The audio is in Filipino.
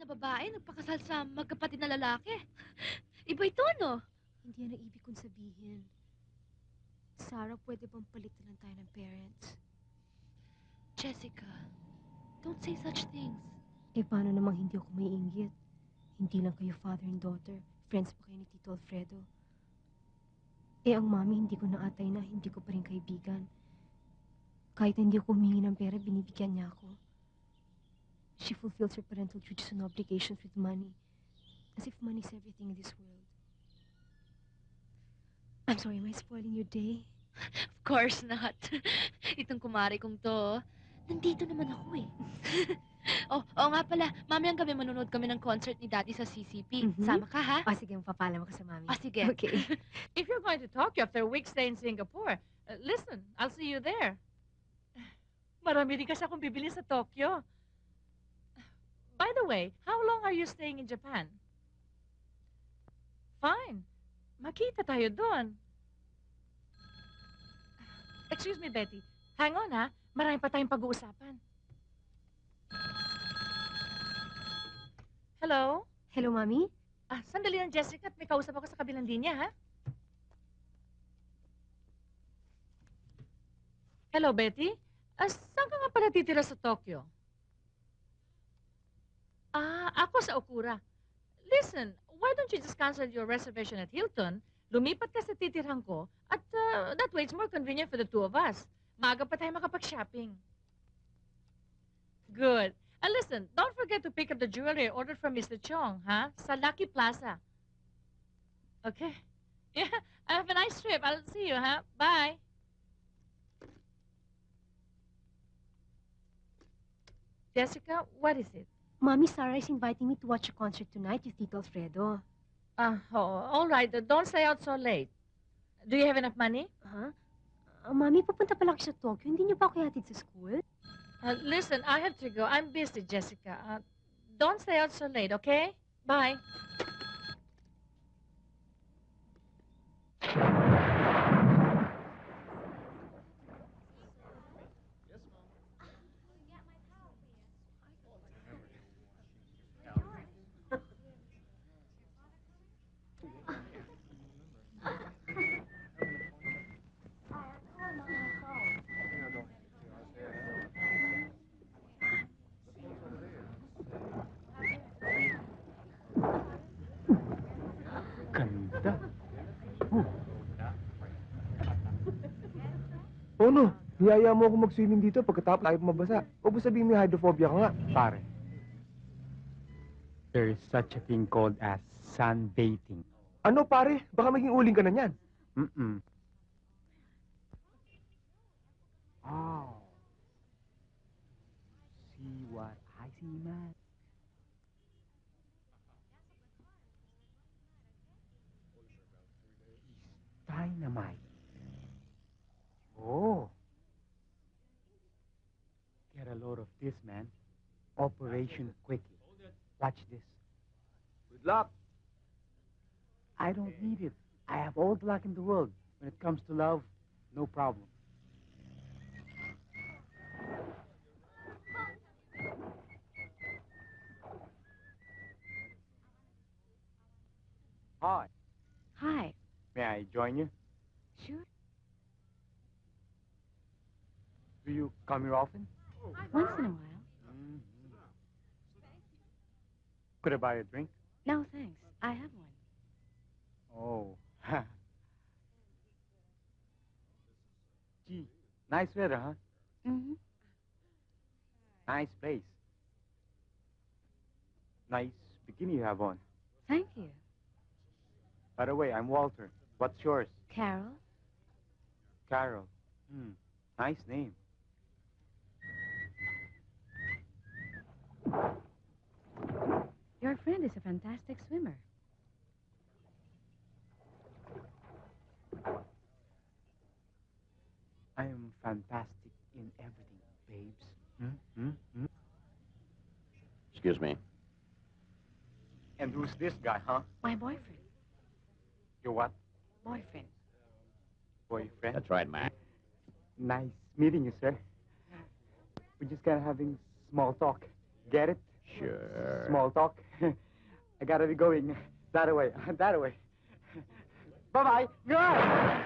na babae nagpakasal sa magkapatid na lalaki. Iba ito, no? Hindi yan ang ibig kong sabihin. Sarah, pwede bang palitan lang tayo ng parents? Jessica, don't say such things. Eh, paano namang hindi ako maiinggit? Hindi lang kayo father and daughter. Friends pa kayo ni Tito Alfredo. Eh, ang mami, hindi ko naatay na hindi ko pa rin kaibigan. Kahit na hindi ako humingi ng pera, binibigyan niya ako. She fulfills her parental duties and obligations with money. As if money is everything in this world. I'm sorry, am I spoiling your day? Of course not. Itong kumari kong to, nandito naman ako eh. Oo nga pala, mamayang gabi manonood kami ng concert ni Daddy sa CCP. Mhm. Sama ka, ha? Sige, mapapala mo ka sa mami. Sige. Okay. If you're going to Tokyo after a week stay in Singapore, listen, I'll see you there. Marami rin kasi akong bibili sa Tokyo. By the way, how long are you staying in Japan? Fine. Makita tayo doon. Excuse me, Betty. Hang on, ha? Marami pa tayong pag-uusapan. Hello? Hello, mami? Sandali lang, Jessica, at may kausap ako sa kabilang linya, ha? Hello, Betty? Saan ka nga pala titira sa Tokyo? Ako sa Okura. Listen, why don't you just cancel your reservation at Hilton, lumipat ka sa titirhan ko, at that way it's more convenient for the two of us. Maaga pa tayo makapag-shopping. Good. And listen, don't forget to pick up the jewelry I ordered from Mr. Chong, ha? Sa Lucky Plaza. Okay? Yeah, have a nice trip. I'll see you, ha? Bye. Jessica, what is it? Mami, Sarah is inviting me to watch a concert tonight with Tito Alfredo. All right. Don't stay out so late. Do you have enough money? Ha? Mami, pupunta pala ako sa Tokyo. Hindi niyo ba ako ihatid sa school? Listen, I have to go. I'm busy, Jessica. Don't stay out so late, okay? Bye. Ganda. Oh no, niyaya mo ako mag-swimming dito pagkatapos tayo mabasa. Huwag mo sabihin may hydrophobia ka nga. Pare, there is such a thing called as sunbathing. Ano pare? Baka maging uling ka na niyan. Mm-mm. Oh. See what I see, man. Dynamite. Oh. Get a load of this, man. Operation Quickie. Watch this. Good luck. I don't need it. I have all the luck in the world. When it comes to love, no problem. Hi. Hi. May I join you? Sure. Do you come here often? Once in a while. Mm-hmm. Could I buy a drink? No, thanks. I have one. Oh. Gee, nice weather, huh? Mm-hmm. Nice place. Nice bikini you have on. Thank you. By the way, I'm Walter. What's yours? Carol? Carol. Nice name. Your friend is a fantastic swimmer. I am fantastic in everything, babes. Excuse me. And who's this guy, huh? My boyfriend. Your what? Boyfriend. Boyfriend? That's right, Mac. Nice meeting you, sir. We're just kind of having small talk. Get it? Sure. Small talk. I gotta be going. That away. That away. Bye-bye. Good.